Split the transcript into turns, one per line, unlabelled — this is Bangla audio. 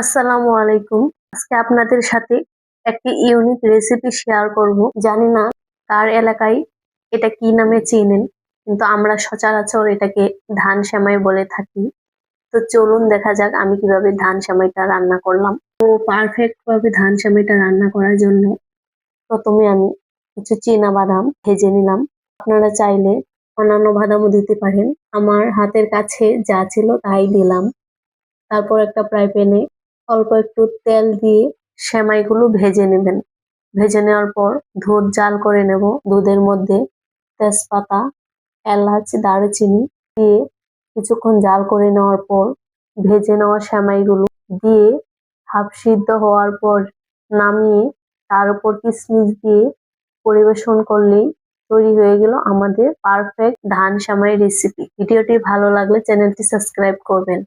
আসসালামু আলাইকুম। আজকে আপনাদের সাথে একটি ইউনিক রেসিপি শেয়ার করব। জানি না কার এলাকায় এটা কি নামে চেনেন, কিন্তু আমরা সচরাচর এটাকে ধান সেমাই বলে থাকি। তো চলুন দেখা যাক আমি কিভাবে ধান সেমাইটা রান্না করলাম। তো পারফেক্ট ভাবে ধান সেমাইটা রান্না করার জন্য প্রথমে আমি কিছু চীনা বাদাম ভেজে নিলাম। আপনারা চাইলে অন্যান্য বাদামও দিতে পারেন। আমার হাতের কাছে যা ছিল তাই দিলাম। তারপর একটা ফ্রাই প্যানে অল্প একটু তেল দিয়ে সেমাইগুলো ভেজে নেবেন। ভেজে নেওয়ার পর দুধ জাল করে নেব। দুধের মধ্যে তেজপাতা, এলাচ, দারুচিনি দিয়ে কিছুক্ষণ জাল করে নেওয়ার পর ভেজে নেওয়া সেমাইগুলো দিয়ে হাফ সিদ্ধ হওয়ার পর নামিয়ে তার উপর কিশমিশ দিয়ে পরিবেশন করলেই তৈরি হয়ে গেল আমাদের পারফেক্ট ধান সেমাই রেসিপি। ভিডিওটি ভালো লাগলে চ্যানেলটি সাবস্ক্রাইব করবেন।